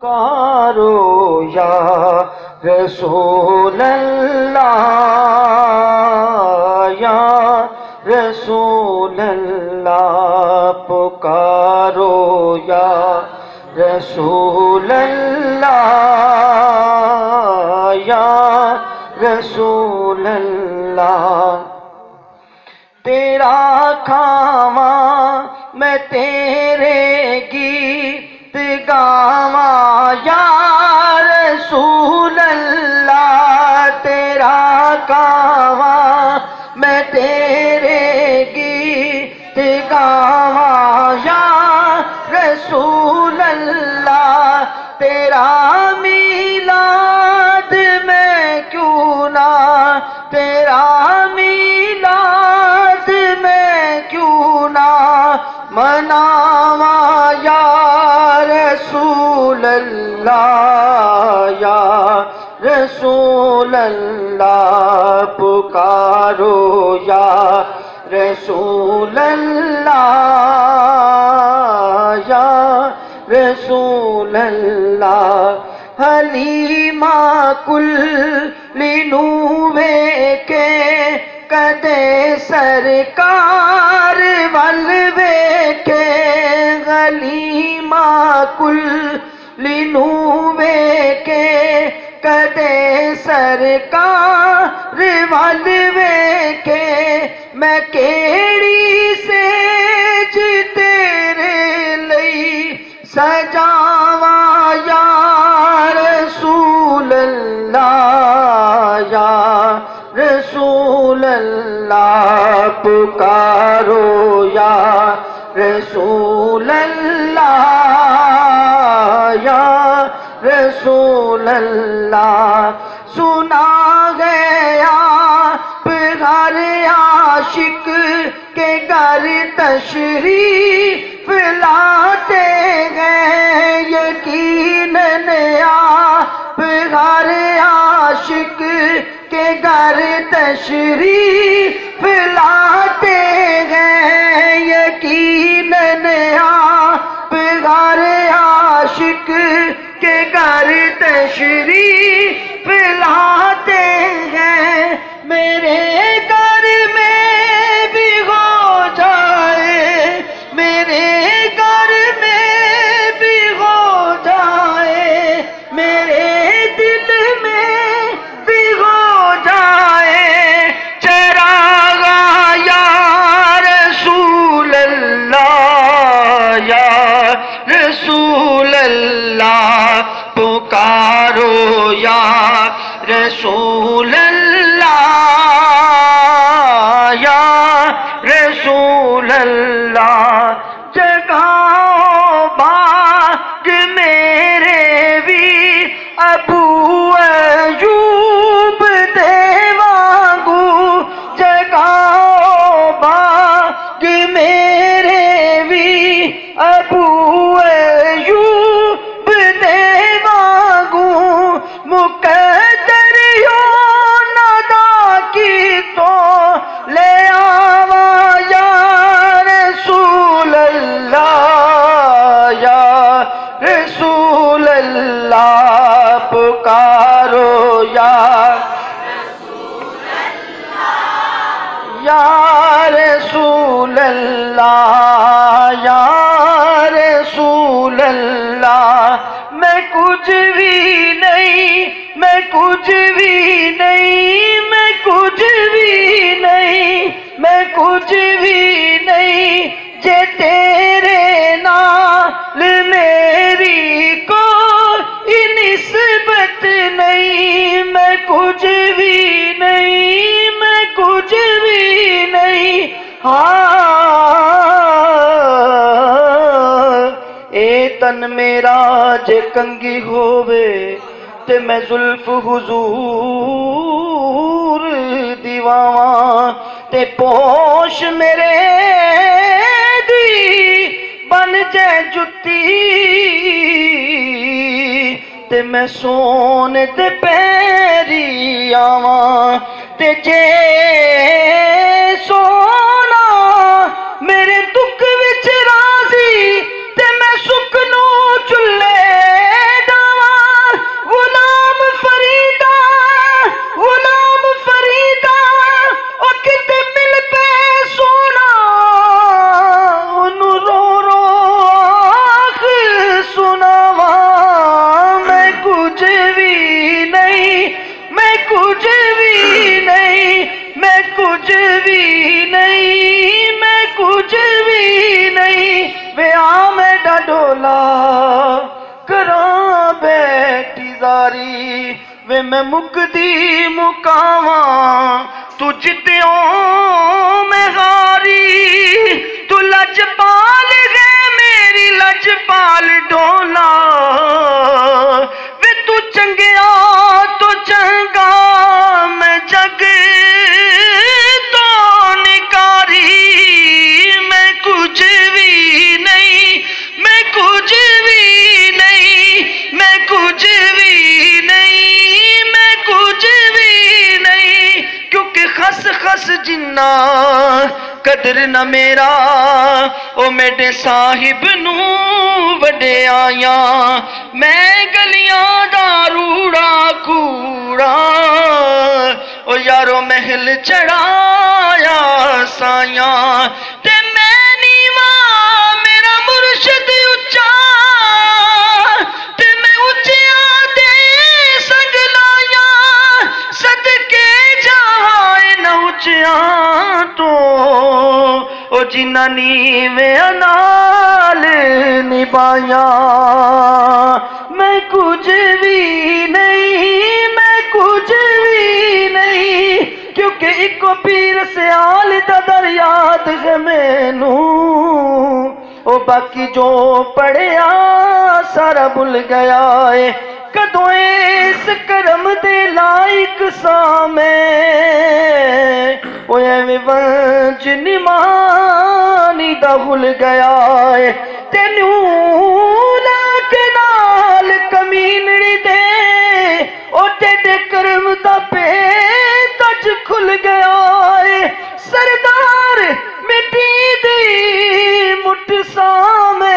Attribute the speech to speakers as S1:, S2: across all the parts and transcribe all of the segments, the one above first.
S1: پکارو یا رسول اللہ یا رسول اللہ پکارو یا رسول اللہ یا رسول اللہ تیرا کھاواں میں تیرے گیت گاواں یا رسول اللہ تیرا کھاواں میں تیرے گیت گاواں یا رسول اللہ تیرا میلاد میں کیوں نہ تیرا میلاد میں کیوں نہ مناواں یا رسول اللہ یا رسول اللہ پکارو یا رسول اللہ یا رسول اللہ حلیمہ کل نوے کے کدے سرکار ولوے کے حلیمہ کل نوے کے کدے سرکار ولوے کے میں کیڑی سیج تیرے لئی سجاواں یا رسول اللہ یا رسول اللہ پکارو یا رسول اللہ یا رسول اللہ سنا گیا ہر عاشق کے گھر تشریف لاتے ہیں یقیناً آپ ہر عاشق کے گھر تشریف لاتے ہیں یقیناً آپ ہر عاشق کے گھر تشریف لاتے ہیں میرے گھر میں بھی ہو جائے میرے گھر میں بھی ہو جائے میرے دل میں بھی ہو جائے چراغ یا رسول اللہ یا رسول اللہ پکارو یا رسول اللہ یا رسول اللہ جگاؤ باغ میرے بھی ابو ایوب دیوانگو جگاؤ باغ میرے بھی ابو ایوب دیوانگو مقدر یوں ندا کی تو لے آواں یا رسول اللہ یا رسول اللہ پکارو یا رسول اللہ یا رسول اللہ یا رسول اللہ میں کچھ بھی نہیں میں کچھ بھی نہیں میں کچھ بھی نہیں میں کچھ بھی نہیں جے تیرے نال میری کوئی نسبت نہیں میں کچھ بھی نہیں میں کچھ بھی نہیں اے تن میرا جے کنگی ہووے تے میں زلف حضور دیواواں تے پوش میرے دی بن جائے جتی تے میں سونے تے پیری آواں تے جے سونا میرے دکھ وچ راضی تے میں سکھ نو چلے دا ڈولا کراں بیٹھی زاری وے میں مکدی مکاواں تو جتیوں میں غاری تو لج پال گئے میری لج پال ڈولا وے تو چنگیا تو چنگا میں جگ تو نکاری میں کچھ بھی نہیں میں کچھ بھی نہیں میں کچھ بھی نہیں میں کچھ بھی نہیں کیونکہ خس خس جنہ قدر نہ میرا او میرے صاحب نو وڈے آیا میں گلیاں دا روڑا کوڑا او یارو محل چڑھایا سایاں تے میں نیواں میرا مرشد اچا تے میں اچیا دے سنگ لایا صدقے جائے نہ اچیا تو او جنہ نیویں نال نبایا میں کچھ بھی نہیں میں کچھ بھی نہیں کیونکہ ایکو پیر سے آل دا دریاد ہے مینوں او باقی جو پڑھیا سارا بھول گیا ہے کدوں اس کرم دے لائق سامیں او ایویں ونج نمانی دا بھول گیا ہے تینوں لاکھ نال کمینڑی دے او تیرے کرم دا پے تج کھل گیا ہے سردار مٹی دی مٹھ سامیں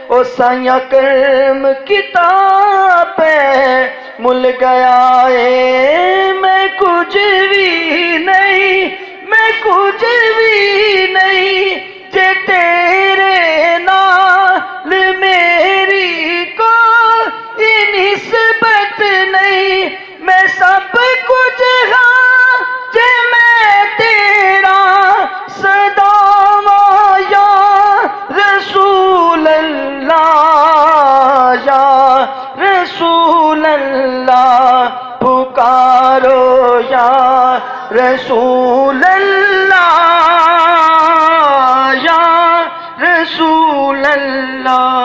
S1: او سائیاں کرم کتاب مل گیا ہے میں کچھ بھی نہیں میں کچھ بھی نہیں جے تیرے نال میری کوئی نسبت نہیں میں سب کچھ ہاں جے میں تیرا صداواں یا رسول اللہ یا رسول اللہ پکارو یا رسول اللہ یا رسول اللہ